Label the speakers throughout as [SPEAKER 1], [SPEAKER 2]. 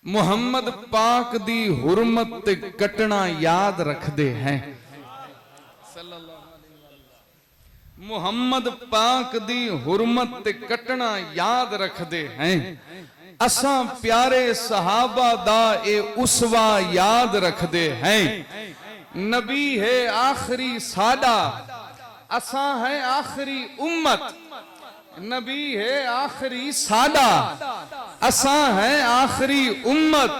[SPEAKER 1] मुहम्मद पाक दी हुरमत ते कटना याद रखते हैं। मुहम्मद पाक दी हुरमत ते कटना याद रखते हैं। असा प्यारे सहाबा दा ए उसवा याद रखते हैं। नबी है आखिरी साडा, असा है आखिरी उम्मत। नबी है आखिरी साडा, असा है आखिरी उम्मत।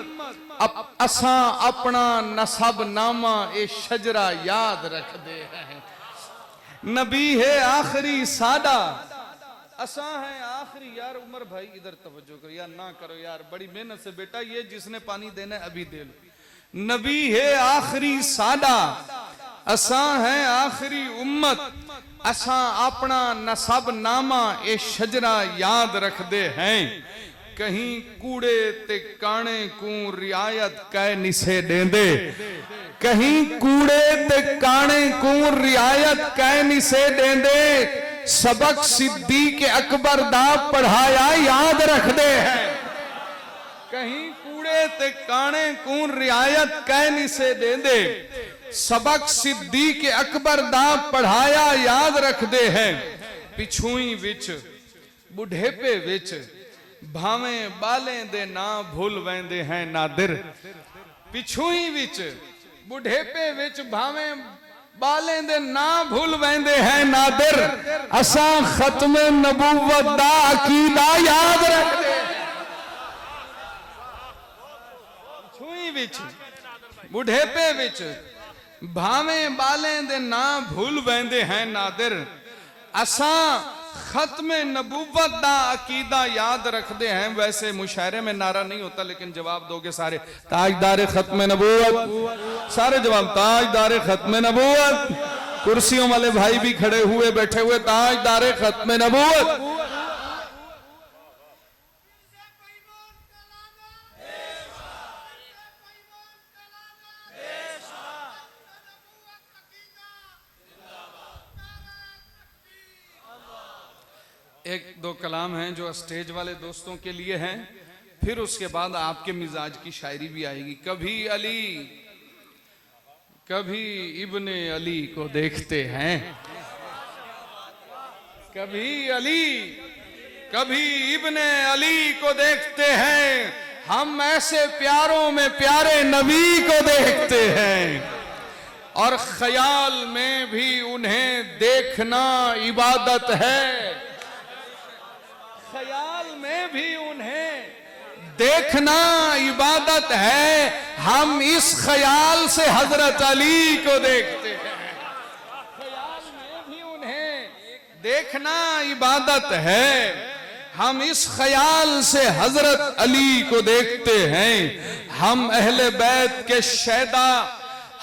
[SPEAKER 1] असा अपना नसब नामा ए शजरा याद रखते हैं। नबी है आखिरी साडा, असा है आखिरी। यार उमर भाई इधर तवज्जो करो यार, ना करो यार, बड़ी मेहनत से बेटा, ये जिसने पानी देना है अभी दे लो। नबी है आखिरी साडा, असा है आखिरी उम्मत। असा अपना नसब नामा ए शजरा याद रखते हैं। कहीं कूड़े ते काने को रियायत कै निसे देंदे, कहीं कूड़े ते काने को रियायत कै निसे देंदे। सबक सिद्दीक अकबर दा पढ़ाया याद रखते हैं। कहीं कूड़े ते काने को रियायत कै निसे देंदे। सबक सिद्दीक अकबर दा पढ़ाया याद रखते हैं। पिछुई विच बुढ़ेपे विच भावें बालें दे ना भूल वेंदे हैं नादिर। पिछुई विच बुढ़ेपे विच भावें बालें दे ना भूल वेंदे हैं नादिर। असा खत्म नबूवत दा अकीदा याद रखते हैं। पिछुई विच बुढ़ेपे विच भावें बालें दे ना भूल वेंदे हैं नादिर। असा खत्म नबूवत दा अकीदा याद रखते हैं। वैसे मुशायरे में नारा नहीं होता, लेकिन जवाब दोगे सारे, ताजदार खत्म नबूवत। सारे जवाब ताजदार खत्म नबूवत। कुर्सियों वाले भाई भी खड़े हुए बैठे हुए, ताजदार खत्म नबूवत। एक दो कलाम हैं जो स्टेज वाले दोस्तों के लिए हैं, फिर उसके बाद आपके मिजाज की शायरी भी आएगी। कभी अली कभी इब्ने अली को देखते हैं, कभी अली कभी इब्ने अली को देखते हैं। हम ऐसे प्यारों में प्यारे नबी को देखते हैं, और ख्याल में भी उन्हें देखना इबादत है। ख्याल में भी उन्हें देखना इबादत है। हम इस ख्याल से हजरत अली को देखते हैं। ख्याल में भी उन्हें देखना इबादत है। हम इस ख्याल से हजरत अली को देखते हैं। हम अहले बैत के शैदा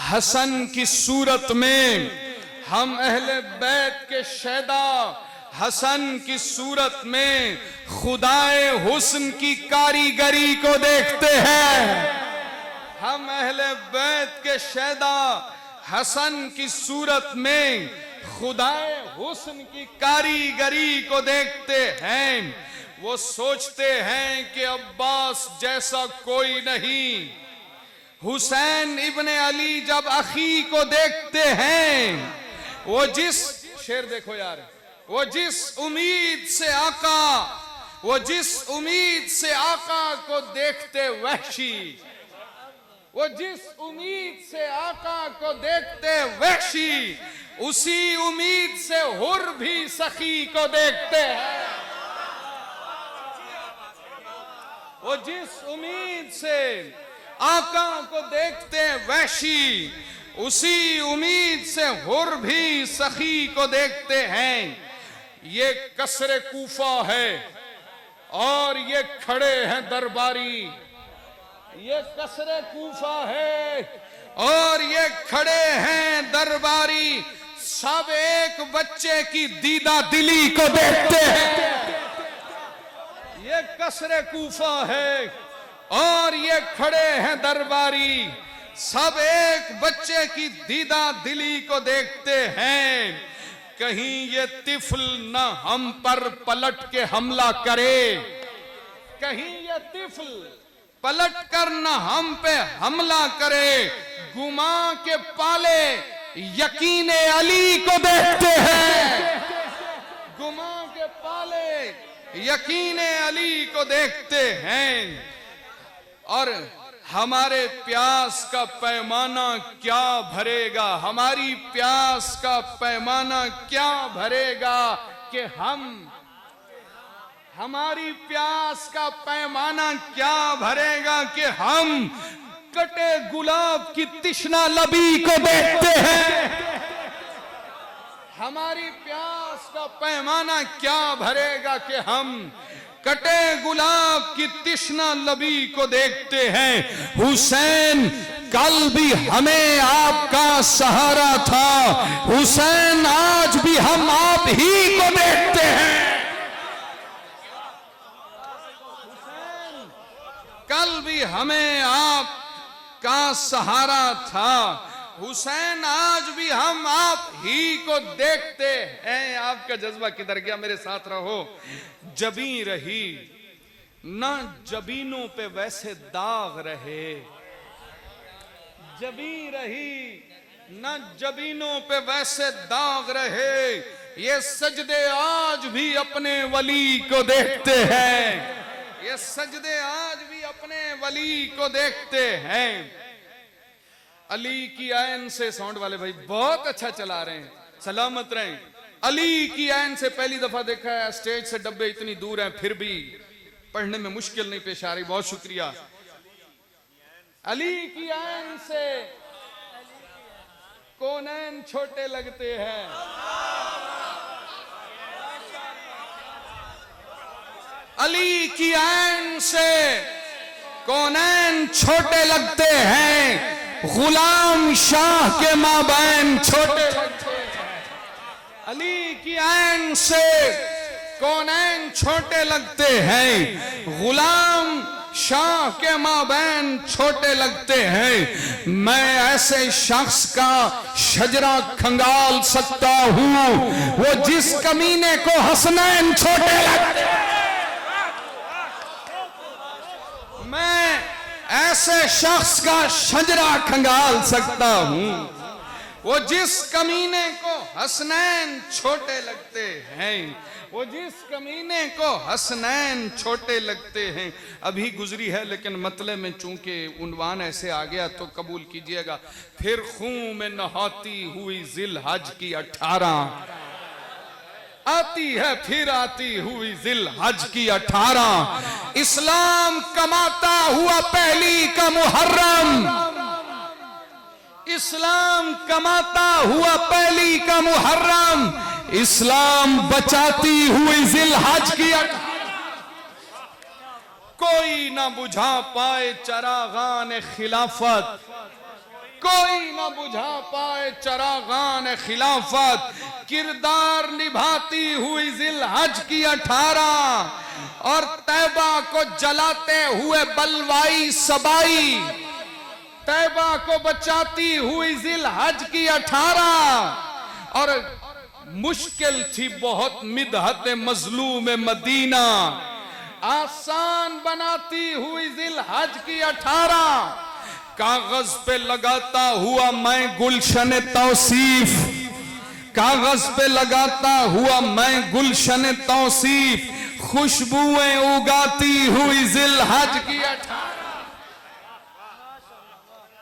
[SPEAKER 1] हसन की सूरत में, हम अहले बैत के शैदा हसन की सूरत में खुदाए हुस्न की कारीगरी को देखते हैं। हम अहले बैत के शैदा हसन की सूरत में खुदाए हुस्न की कारीगरी को देखते हैं। वो सोचते हैं कि अब्बास जैसा कोई नहीं। हुसैन इब्ने अली जब अखी को देखते हैं, वो जिस शेर देखो यार, वो जिस उम्मीद से आका, वो जिस उम्मीद से आका को देखते वहशी, वो जिस उम्मीद से आका को देखते वहशी, उसी उम्मीद से हुर भी सखी को देखते हैं। वो जिस उम्मीद से आका को देखते वहशी, उसी उम्मीद से हुर भी सखी को देखते हैं। ये कसरे कूफा है और ये खड़े हैं दरबारी। ये कसरे कूफा है और ये खड़े हैं दरबारी। सब एक बच्चे की दीदा दिली को देखते हैं। ये कसरे कूफा है और ये खड़े हैं दरबारी। सब एक बच्चे की दीदा दिली को देखते हैं। कहीं ये तिफल न हम पर पलट के हमला करे, कहीं ये तिफल पलट कर न हम पे हमला करे, गुमा के पाले यकीन अली को देखते हैं, गुमा के पाले यकीन अली को देखते हैं। और हमारे प्यास का पैमाना क्या भरेगा, हमारी प्यास का पैमाना क्या भरेगा कि हमारी प्यास का पैमाना क्या भरेगा कि हम कटे गुलाब की तिश्ना लबी को देखते हैं। हमारी प्यास का पैमाना क्या भरेगा कि हम कटे गुलाब की तिश्ना लबी को देखते हैं। हुसैन कल भी हमें आपका सहारा था, हुसैन आज भी हम आप ही को देखते हैं। कल भी हमें आप का सहारा था, हुसैन आज भी हम आप ही को देखते हैं। आपका जज्बा किधर गया? मेरे साथ रहो। जबीं रही ना जबीनों पे वैसे दाग रहे, जबीं रही ना जबीनों पे वैसे दाग रहे, ये सजदे आज भी अपने वली को देखते हैं, ये सजदे आज भी अपने वली को देखते हैं। अली की आयन से, साउंड वाले भाई बहुत अच्छा चला रहे हैं, सलामत रहें। अली की आयन से पहली दफा देखा है, स्टेज से डब्बे इतनी दूर हैं फिर भी पढ़ने में मुश्किल नहीं पेश आ रही, बहुत शुक्रिया। अली की आयन से कौनैन छोटे लगते हैं, अली की आयन से कौनैन छोटे लगते हैं, गुलाम शाह के माबैन छोटे लगते हैं। अली की आयन से कौनैन छोटे लगते हैं, गुलाम शाह के माबैन छोटे लगते हैं। मैं ऐसे शख्स का शजरा खंगाल सकता हूं, वो जिस कमीने को हसनैन छोटे लगते हैं। मैं ऐसे शख्स का शजरा खंगाल सकता हूं, वो जिस कमीने को हसनैन छोटे लगते हैं, वो जिस कमीने को हसनैन छोटे लगते हैं। अभी गुजरी है लेकिन मतले में चूंकि उन्वान ऐसे आ गया तो कबूल कीजिएगा। फिर खून में नहाती हुई जिलहज की 18 आती है, फिर आती हुई जिलहज की 18, इस्लाम कमाता हुआ पहली का मुहर्रम, इस्लाम कमाता हुआ पहली का मुहर्रम, इस्लाम बचाती हुई जिलहज की 18। कोई ना बुझा पाए चरागान खिलाफत, कोई ना बुझा पाए चरागान खिलाफत, किरदार निभाती हुई जिलहज की 18, और तैबा को जलाते हुए बलवाई सबाई, तैबा को बचाती हुई जिलहज की 18। और मुश्किल थी बहुत मिदहत मजलूम मदीना, आसान बनाती हुई जिलहज की 18। कागज पे लगाता हुआ मैं गुलशन तौसीफ, कागज पे लगाता हुआ मैं गुलशन तौसीफ, खुशबुएं उगाती हुई जिलहज की 18।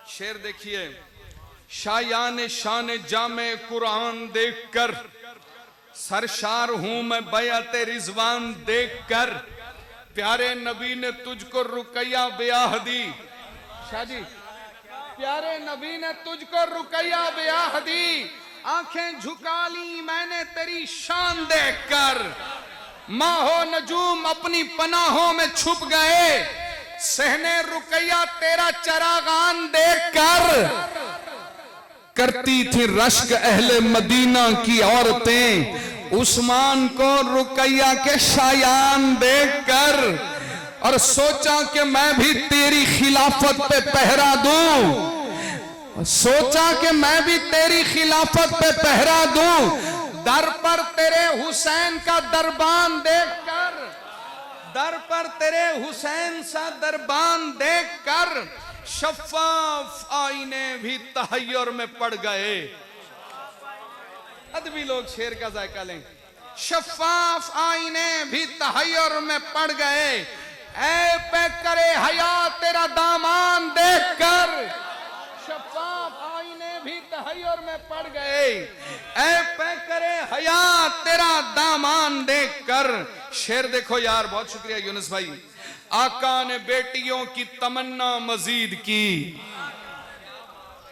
[SPEAKER 1] शेर देखिए, शायान शान जामे कुरान देखकर सरशार हूं मैं बयात रिजवान देखकर, प्यारे नबी ने तुझको रुकैया ब्याह दी। शाह जी, प्यारे नबी ने तुझको रुकैया ब्याह दी, आंखें झुका ली मैंने तेरी शान देखकर, माहो नजूम अपनी पनाहों में छुप गए, सहने रुकैया तेरा चरागान देखकर। करती थी रश्क अहले मदीना की औरतें उस्मान को रुकैया के शायान देखकर, और सोचा कि मैं भी तेरी खिलाफत पे पहरा दूं, सोचा कि मैं भी तेरी खिलाफत पे पहरा दूं, दर पर तेरे हुसैन का दरबान देखकर, दर पर तेरे हुसैन सा दरबान देख कर शफाफ आईने भी तहय्युर में पड़ गए। अदबी लोग शेर का जायका लें। शफाफ आईने भी तहय्युर में पड़ गए, ऐ पे करे हया तेरा दामान देखकर। शफाफ आईने भी तहय्युर में पड़ गए, ऐ पे करे हया तेरा दामान देखकर। शेर देखो यार, बहुत शुक्रिया यूनुस भाई। आका ने बेटियों की तमन्ना मजीद की,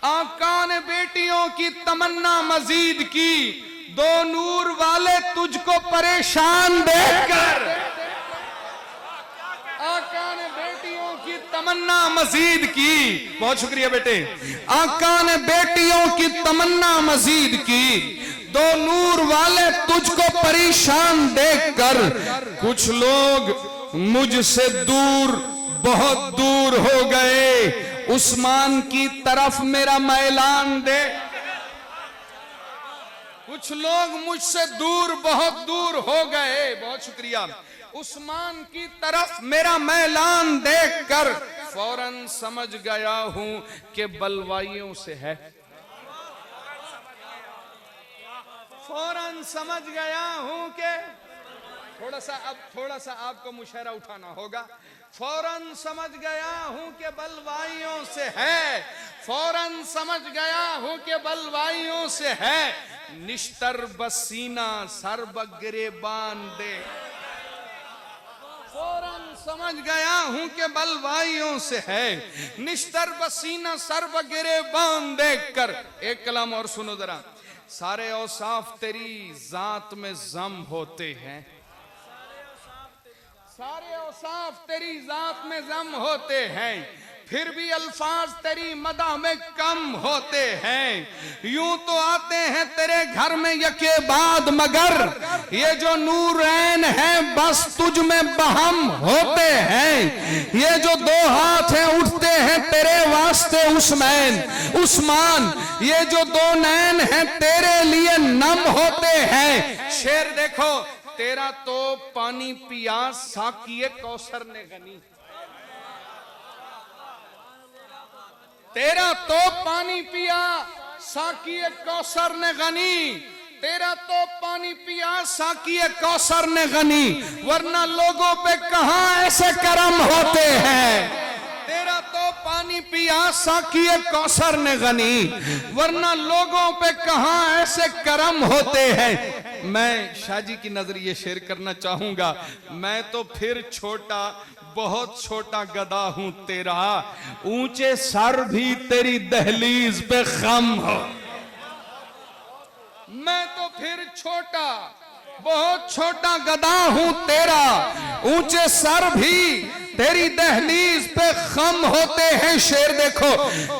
[SPEAKER 1] आका ने बेटियों की तमन्ना मजीद की, दो नूर वाले तुझको परेशान देखकर। आका ने बेटियों की तमन्ना मजीद की, बहुत शुक्रिया बेटे। आका ने बेटियों की तमन्ना मजीद की, दो नूर वाले तुझको परेशान देखकर। कुछ लोग मुझसे दूर, बहुत दूर हो गए, उस्मान की तरफ मेरा मैलान दे। कुछ लोग मुझसे दूर, बहुत दूर हो गए, बहुत शुक्रिया, उस्मान की तरफ मेरा मैलान देखकर फौरन समझ गया हूं कि बलवाइयों से है। फौरन समझ गया हूं कि थोड़ा सा आपको मुशहरा उठाना होगा। फौरन समझ गया हूं कि बलवाइयों से है, फौरन समझ गया हूं कि बलवाइयों से है। निश्तर बसीना सर बगिरेबान दे। फौरन समझ गया हूं कि बलवाइयों से है, निश्तर बसीना सर बगिरेबान देखकर। एक कलाम और सुनो जरा। सारे औसाफ तेरी जात में जम होते हैं, सारे औसाफ तेरी जात में जम होते हैं, फिर भी अल्फाज तेरी मदा में कम होते हैं। यूं तो आते हैं तेरे घर में यके बाद, मगर ये जो नूरैन है बस तुझ में बहम होते हैं। ये जो दो हाथ हैं उठते हैं तेरे वास्ते उस्मान, ये जो दो नैन हैं तेरे लिए नम होते हैं। शेर देखो, तेरा तो पानी पिया साकिए कौसर ने गनी। तेरा तो पानी पिया साकिए कौसर ने गनी, तेरा तो पानी पिया साकिए कौसर ने गनी, वरना लोगों पे कहां ऐसे करम होते हैं। तेरा तो पानी पिया साकिए कौसर ने गनी, वरना लोगों पे कहां ऐसे करम होते हैं। मैं शाहजी की नजर ये शेर करना चाहूंगा। मैं तो फिर छोटा, बहुत छोटा गधा हूं तेरा, ऊंचे सर भी तेरी दहलीज पे खम हो। मैं तो फिर छोटा, बहुत छोटा गधा हूं तेरा, ऊंचे सर भी तेरी दहलीज पे खम होते हैं। शेर देखो,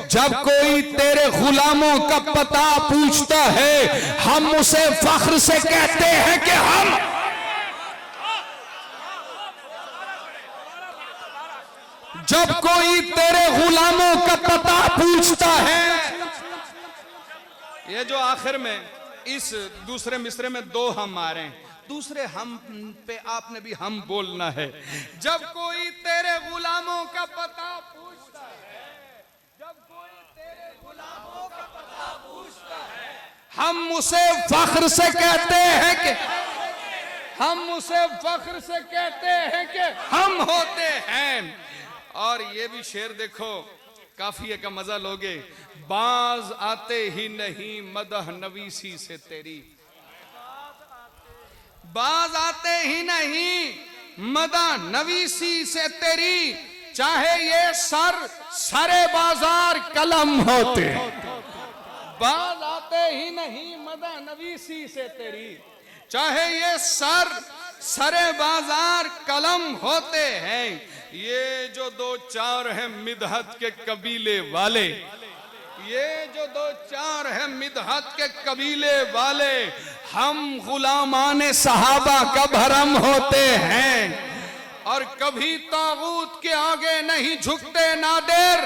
[SPEAKER 1] जब कोई तेरे गुलामों का पता पूछता है, हम उसे फख्र से कहते हैं कि हम। जब कोई तेरे गुलामों का पता पूछता है, ये जो आखिर में इस दूसरे मिसरे में दो हम आ रहे हैं, दूसरे हम पे आपने भी हम बोलना है। जब कोई तेरे गुलामों का पता पूछता है, जब कोई तेरे गुलामों का पता पूछता है, हम उसे फख्र से कहते हैं कि हम उसे फख्र से कहते हैं कि हम होते हैं। और ये भी शेर देखो, काफिये का मजा लोगे। बाज आते ही नहीं मदह नवीसी से तेरी, बाज आते ही नहीं मदह नवीसी से तेरी, चाहे ये सरे बाजार कलम होते। बाज आते ही नहीं मदह नवीसी से तेरी, चाहे ये सरे बाजार कलम होते हैं। ये जो दो चार हैं मिदहत के कबीले वाले, ये जो दो चार हैं मिदहत के कबीले वाले, हम गुलामाने सहाबा का भरम होते हैं। और कभी तागूत के आगे नहीं झुकते नादिर,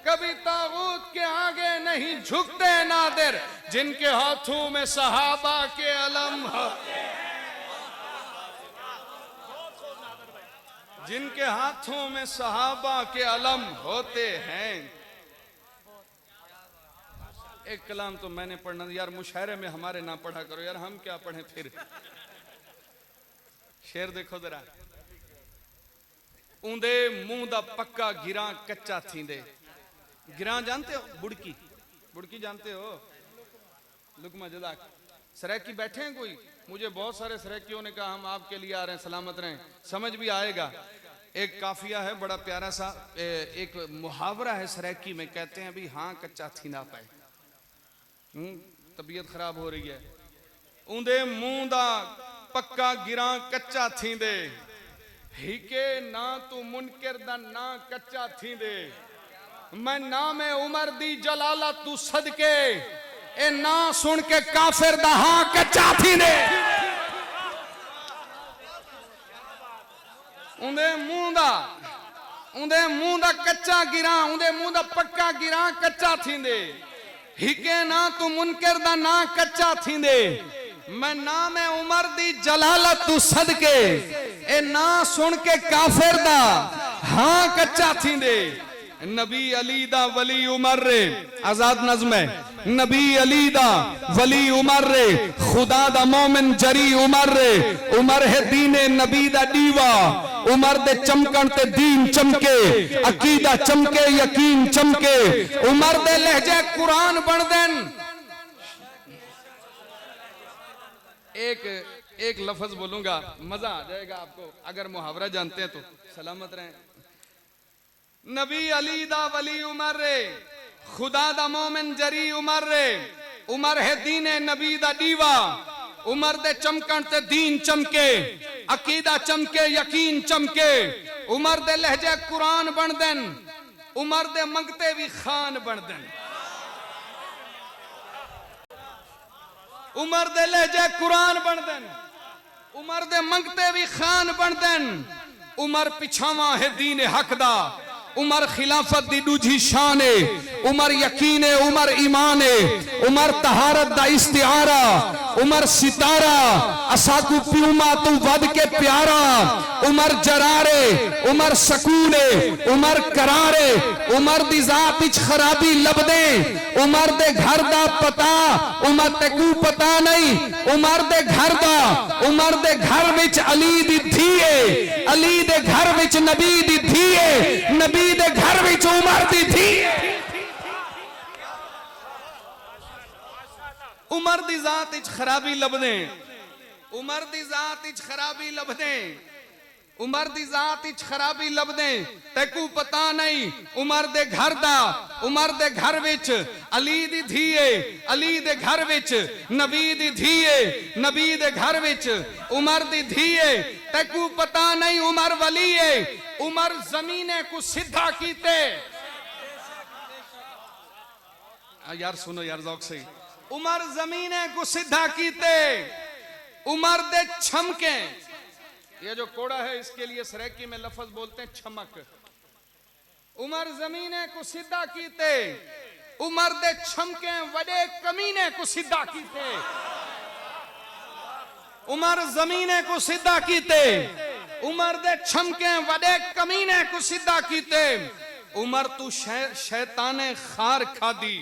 [SPEAKER 1] कभी तागूत के आगे नहीं झुकते नादिर, जिनके हाथों में सहाबा के अलम होते हैं। जिनके हाथों में सहाबा के अलम होते हैं। एक कलाम तो मैंने पढ़ना यार, मुशायरे में हमारे ना पढ़ा करो यार, हम क्या पढ़े फिर। शेर देखो जरा, ऊंदे मुंह दा पक्का गिरा कच्चा थींदे। गिरा जानते हो? बुड़की, बुड़की जानते हो? लुकमा जदाक सराकी बैठे हैं कोई? मुझे बहुत सारे सराकियों ने कहा हम आपके लिए आ रहे हैं, सलामत रहें, समझ भी आएगा। एक काफिया है बड़ा प्यारा सा, एक मुहावरा है सराकी में, कहते हैं अभी हाँ कच्चा थी ना पाए, तबीयत खराब हो रही है। ऊंदे मुंह दा पक्का गिरा कच्चा थींदे, हिके ना तू मुनकर दा ना कच्चा थींदे। मैं नाम उमर दी जलाला तू सदके, ए ना सुन के काफिर दा हां कच्चा थींदे। उंदे मुंह दा कच्चा गिरा, उंदे मुंह दा पक्का गिरा कच्चा थींदे, हिके ना तू मुनकर दा ना कच्चा थींदे। मैं नाम उमर दी जलालत तू सदके, ए ना सुन के काफिर दा हां कच्चा थींदे। नबी अली दा वली उमर रे, आजाद नज़्म है, नबी अली दा वली उमर रे, खुदा दा मोमिन जरी उमर रे। उमर है दीने नबी दा दीवा, उमर दे चमकन ते दीन चमके, अकीदा चमके यकीन चमके। उमर दे लहजे कुरान बन देन। एक लफ्ज बोलूंगा, मजा आ जाएगा आपको, अगर मुहावरा जानते हैं तो सलामत रहें। नबी अली दा वली उमर रे, खुदा दा मोमिन जरी उमर रे। उमर है दीने नबी दा दीवा, उमर दे चमकन ते दीन चमके, अकीदा चमके यकीन चमके। उमर दे लहजे कुरान बन देन, उमर दे मंगते भी खान बन देन। उमर दे लहजे कुरान बन देन, उमर दे मंगते भी खान बन देन। उमर पिछावा है दीन हक दा, उमर खिलाफत दी दूजी शान है। उमर यकीन है, उमर ईमान है, उमर तहारत दा इस्तिआरा। उमर सितारा असाकू प्यूमा तू वद के प्यारा। उमर जरारे, उमर सकूने, उमर करारे। उमर दी जात विच खराबी लभदे, उमर दे घर दा पता उमर ते कू पता नहीं। उमर दे घर दा, उमर दे घर विच अली दी धी है, अली दे घर विच नबी दी धी है, नबी दे घर विच उमर दी धी है। उमर दी जात विच खराबी लभदे, उमर दी जात विच खराबी लभदे, उमर दी जात विच खराबी लभदे। तेकू पता नहीं उमर दे घर दा, उमर दे घर विच अली दी धी है, अली दे घर विच नबी दी धी है, नबी दे घर विच उमर दी धी है। तेकू पता नहीं उमर वली है, उमर जमीने को सीधा कीते। यार सुनो यार ज़ौक़ से, उमर जमीने को सीधा कीते, उमर दे छमके। ये जो कोड़ा है इसके लिए सराकी में लफ्ज बोलते हैं छमक। उमर जमीने को सीधा कीते, उमर दे छमके वडे कमीने को सीधा कीते। उमर जमीने को सीधा कीते, उमर दे छमके वडे कमीने को सीधा कीते। उमर तू शैताने खार खादी,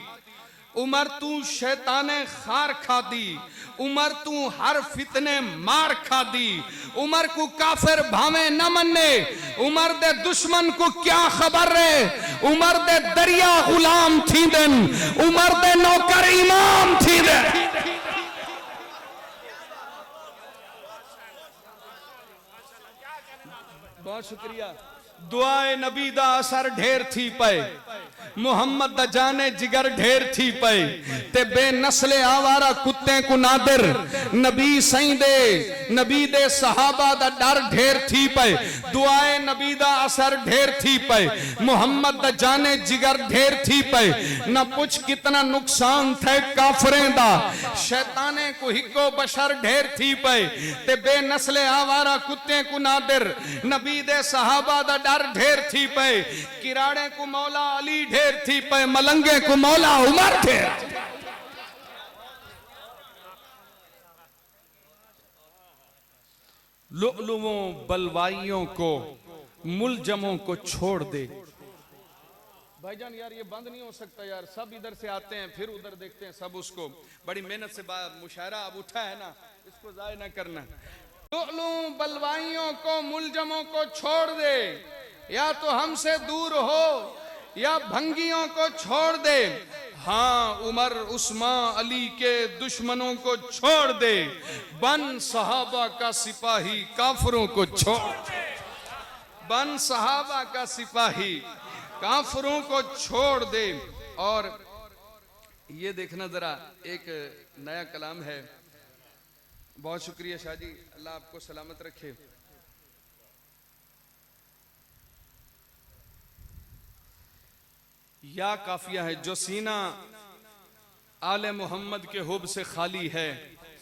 [SPEAKER 1] उमर तू शैताने खार खादी। उमर तू हर फितने मार खादी। उमर को काफिर भावे न मन्ने, उमर दे दुश्मन को क्या खबर रे। उमर दे दरिया गुलाम थी दिन, उमर दे नौकर इमाम थी दिन। बहुत शुक्रिया। दुआए नबी दा असर ढेर थी पे, मुहम्मद दा जाने जिगर ढेर थी पे, ते बेनस्ले आवारा कुत्ते को नादिर। नबी सही दे, नबी दे सहाबा दा डर ढेर थी पे। दुआए नबी दा असर ढेर थी पे, मुहम्मद दा जाने जिगर ढेर थी पे। न पूछ कितना नुकसान थे काफरें दा, शैताने को हिको बशर ढेर थी पे, ते बेनस्ले आवारा कुत्ते को नादिर। नबी दे सहाबा दा डर ढेर थी पे, किराड़े को मौला अली ढेर थी पे, मलंगे को मौला उमर ढेर। लुअलुओं बलवाइयों को मुलजमों को छोड़ दे। भाईजान यार ये बंद नहीं हो सकता यार, सब इधर से आते हैं फिर उधर देखते हैं, सब उसको बड़ी मेहनत से मुशायरा अब उठा है ना, इसको जाय ना करना। बलवाइयों को मुलजमों को छोड़ दे, या तो हमसे दूर हो या भंगियों को छोड़ दे। हाँ उमर उस्मान अली के दुश्मनों को छोड़ दे, बन सहाबा का सिपाही काफरों को छोड़ दे, बन सहाबा का सिपाही काफरों को छोड़ दे। और ये देखना जरा, एक नया कलाम है। बहुत शुक्रिया शाह जी, अल्लाह आपको सलामत रखे। या काफिया है जो सीना आले मोहम्मद के हुब से खाली है,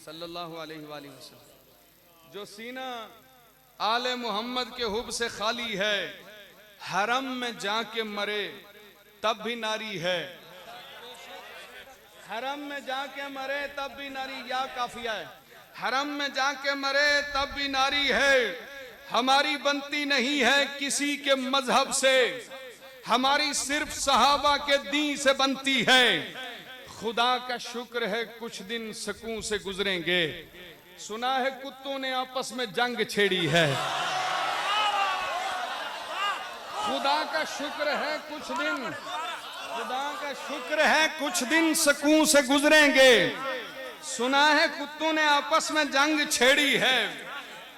[SPEAKER 1] सल्लल्लाहु अलैहि वसल्लम, जो सीना आले मोहम्मद के हुब से खाली है, हरम में जाके मरे तब भी नारी है, हरम में जाके मरे तब भी नारी। या काफिया है, हरम में जाके मरे तब भी नारी है। हमारी बनती नहीं है किसी के मजहब से, हमारी सिर्फ सहाबा के दीन से बनती है। खुदा का शुक्र है कुछ दिन सकून से गुजरेंगे, सुना है कुत्तों ने आपस में जंग छेड़ी है। खुदा का शुक्र है कुछ दिन, खुदा का शुक्र है कुछ दिन सकून से गुजरेंगे, सुना है कुत्तों ने आपस में जंग छेड़ी है।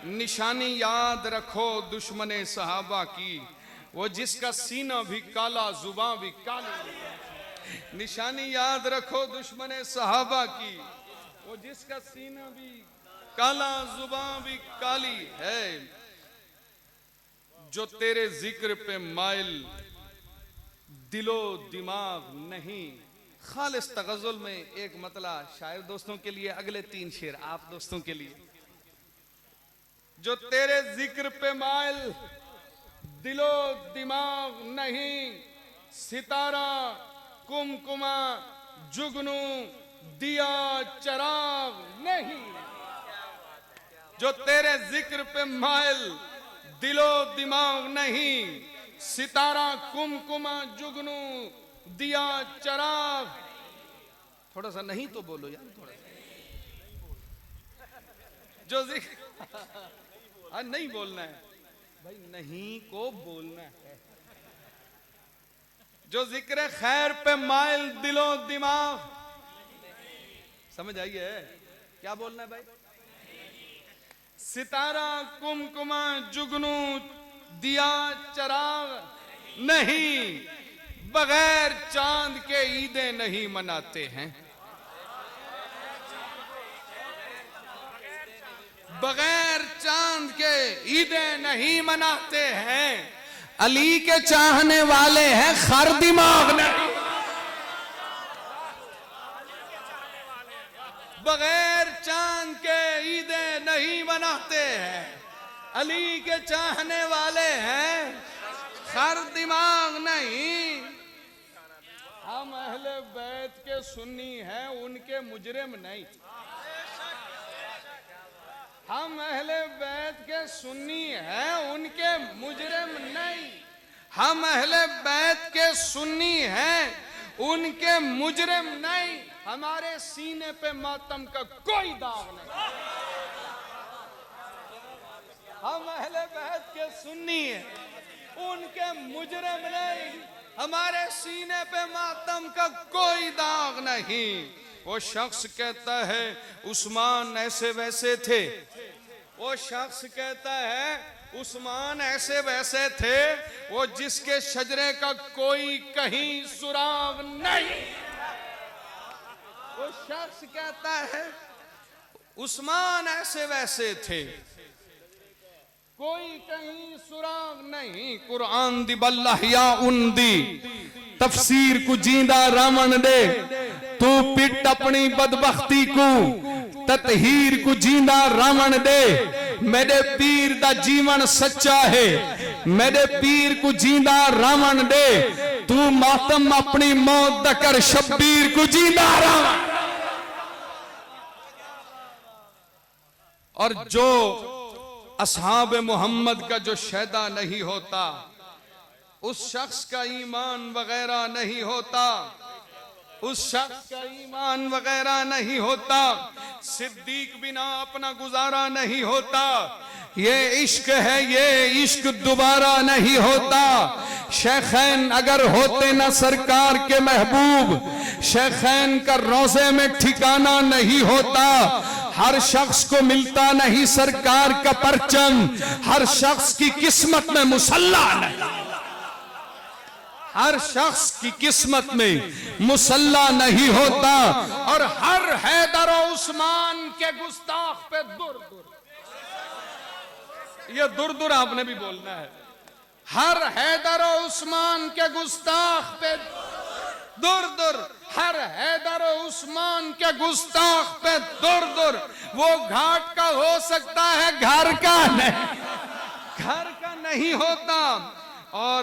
[SPEAKER 1] निशानी याद रखो दुश्मने सहाबा की, वो जिसका सीना भी काला जुबान भी काली। निशानी याद रखो दुश्मने सहाबा की, वो जिसका सीना भी काला जुबान भी काली है। जो तेरे जिक्र पे माइल दिलो दिमाग नहीं। खालिस तगज़ुल में एक मतला शायर दोस्तों के लिए, अगले 3 शेर आप दोस्तों के लिए। जो तेरे जिक्र पे माइल दिलो दिमाग नहीं, सितारा कुमकुमा जुगनू दिया चराग नहीं। जो तेरे जिक्र पे माइल दिलो दिमाग नहीं, सितारा कुमकुमा जुगनू दिया चराग। थोड़ा सा नहीं तो बोलो यार, थोड़ा सा जो जिक्र नहीं बोलना है भाई, नहीं को बोलना है। जो जिक्र खैर पे माइल दिलो दिमाग, समझ आई है क्या बोलना है भाई? सितारा कुमकुमा जुगनू दिया चराग नहीं, बगैर चांद के ईदें नहीं मनाते हैं, बगैर चांद के ईदें नहीं मनाते हैं। अली के चाहने वाले हैं, खर दिमाग नहीं। बगैर चांद के ईदें नहीं मनाते हैं, अली के चाहने वाले हैं, खर दिमाग नहीं। हम अहले बैत के सुन्नी हैं, उनके मुजरिम नहीं। हम अहले बैत के सुन्नी हैं, उनके मुजरिम नहीं। हम अहले बैत के सुन्नी हैं, उनके मुजरिम नहीं। हमारे सीने पे मातम का कोई दाग नहीं। हम अहले बैत के सुन्नी हैं, उनके मुजरिम नहीं। हमारे सीने पे मातम का कोई दाग नहीं। वो शख्स कहता है उस्मान ऐसे वैसे थे, वो शख्स कहता है उस्मान ऐसे वैसे थे, वो जिसके शजरे का कोई कहीं सुराग नहीं। वो शख्स कहता है उस्मान ऐसे वैसे थे, कोई कहीं सुराग नहीं। कुरान दी बल्लाह या उन्दी तफसीर को जींदा रावण दे, तू पिट अपनी बदबख्ती को ततहीर को जींदा रावण दे। मेरे पीर दा जीवन सच्चा है, मेरे पीर को जींदा रावण दे। तू मातम अपनी मौत दा कर, शब्बीर को जींदा रावण। और जो असहाब मोहम्मद का जो शैदा नहीं होता, उस शख्स का ईमान वगैरह नहीं होता, उस शख्स का ईमान वगैरह नहीं होता। सिद्दीक बिना अपना गुजारा नहीं होता। ये इश्क है, ये इश्क दोबारा नहीं होता। शेखैन अगर होते ना सरकार के महबूब, शेखैन का रोज़े में ठिकाना नहीं होता। हर शख्स को मिलता नहीं सरकार का परचम, हर शख्स की किस्मत में मुसल्ला नहीं, हर शख्स की किस्मत में मुसल्ला नहीं होता। और हर हैदर और उस्मान के गुस्ताख पे दुर दुर, ये दुर दुर आपने भी बोलना है। हर हैदर और उस्मान के गुस्ताख पे दुर दुर, हर हैदर और उस्मान के गुस्ताख पे दुर दुर। वो घाट का हो सकता है, घर का नहीं, घर का नहीं होता। और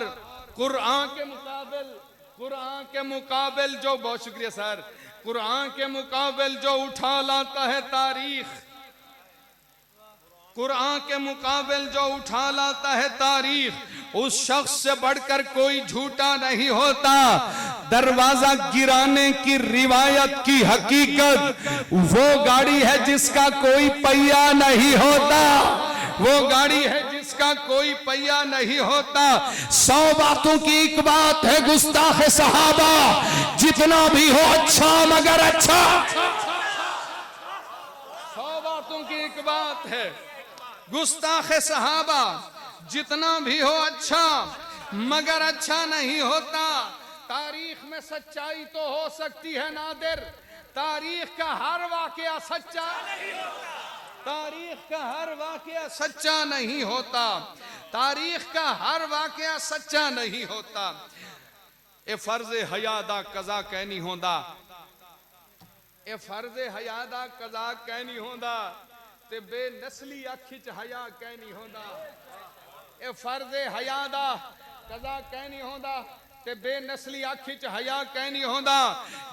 [SPEAKER 1] कुरान के मुकाबिल जो, बहुत शुक्रिया सर, कुरान के मुकाबिल जो उठा लाता है तारीख, कुरान के मुकाबिल जो उठा लाता है तारीख, उस शख्स से बढ़कर कोई झूठा नहीं होता। दरवाजा गिराने की रिवायत की हकीकत वो गाड़ी है जिसका कोई पहिया नहीं होता, वो गाड़ी है जिसका कोई पहिया नहीं होता। 100 बातों की एक बात है गुस्ताख सहाबा, जितना भी हो अच्छा मगर अच्छा। 100 बातों की एक बात है गुस्ताख सहाबा, जितना भी हो अच्छा मगर अच्छा नहीं होता। तारीख में सच्चाई तो हो सकती है नादिर, तारीख का हर वाकया सच्चा नहीं होता, तारीख का हर वाकया सच्चा नहीं होता, तारीख का हर वाकया सच्चा नहीं होता। ए फर्ज हयादा कजा कहनी होंदा, ए फर्ज हयादा कजा कहनी होंदा, ते बेनस्ली अखी च हया कहनी होंदा। ए फर्ज हयादा कजा कहनी होंदा, ते बेनस्ली अखी च हया कहनी होंदा।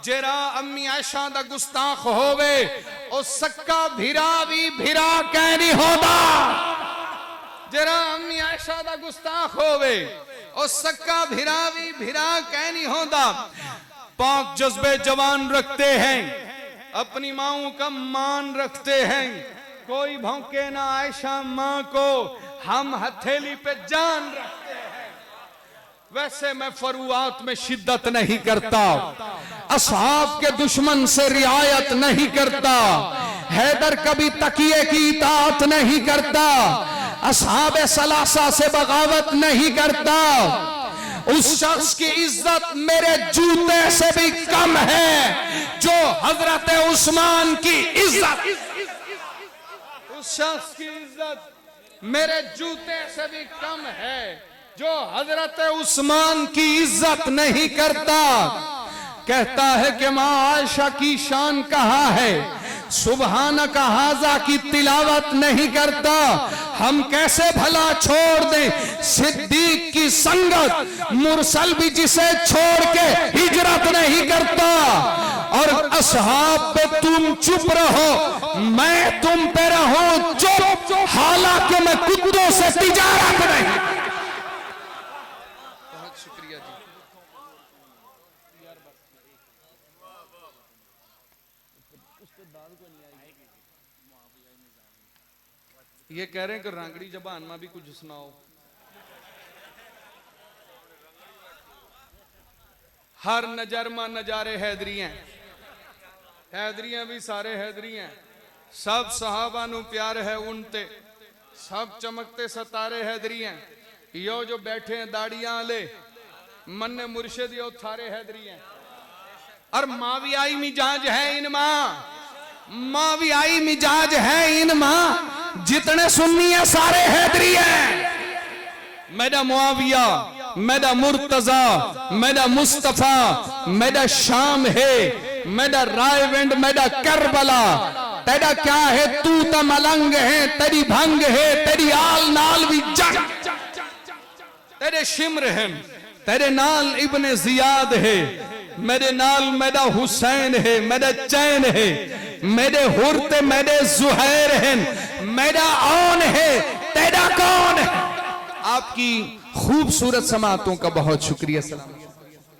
[SPEAKER 1] जेरा अम्मी आयशा दा गुस्ताख होवे, ओ सक्का भिरा भी भिरा कहनी होंदा। जेरा अम्मी आयशा दा गुस्ताख होवे, ओ सक्का भिरा भी भिरा कहनी होंदा। पाक जज्बे जवान रखते हैं, अपनी माओं का मान रखते हैं। कोई भौंके ना आयशा माँ को, हम हथेली पे जान रखते हैं। वैसे मैं फरुआत में शिद्दत नहीं करता, असहाब के दुश्मन से रियायत नहीं करता, हैदर कभी तकिए की इताअत नहीं करता, असहाब सलासा से बगावत नहीं करता। उस शख्स की इज्जत मेरे जूते से भी कम है जो हजरत उस्मान की इज्जत, उस शख्स की इज्जत मेरे जूते से भी कम है जो हजरत उस्मान की इज्जत नहीं करता। कहता है कि माँ आयशा की शान कहाँ है, सुबहान का हाजा की तिलावत नहीं करता। हम कैसे भला छोड़ दें सिद्दीक की संगत, मुरसल भी जिसे छोड़ के हिजरत नहीं करता। और असहाब पे तुम चुप रहो, मैं तुम पे रहूं चुप, हालांकि मैं कुत्तों से तिजारत नहीं। बहुत शुक्रिया जी। ये कह रहे हैं कि रांगड़ी जबान में भी कुछ सुनाओ। हर नजर में नजारे हैदरी हैं, हैदरियां भी सारे हैदरी हैं। सब सहाबा नू प्यार है उनते, सब चमकते सतारे हैदरी हैं। यो जो बैठे हैं दाड़ियां ले, मन्ने मुर्शिद यो थारे हैदरी हैं। और मावियाई मिजाज है इन माँ, मावियाई मिजाज है इन माँ। जितने सुन्नी है सारे हैदरी हैं। मेरा मुआविया, मेरा मुर्तजा, मेरा मुस्तफा, मेरा शाम है, मेरा रायविंड, मेरा करबला। तेरा क्या है, तू तो मलंग है, तेरी भंग है, तेरी आल नाल भी जंग। तेरे शिम्र है, तेरे नाल इब्ने जियाद है, मेरे नाल मेरा हुसैन है, मेरा चैन है, मेरे हुरते मेरे जुहैर हैं, मेरा आन है, तेरा कौन है। आपकी खूबसूरत समातों का बहुत शुक्रिया। सलाम।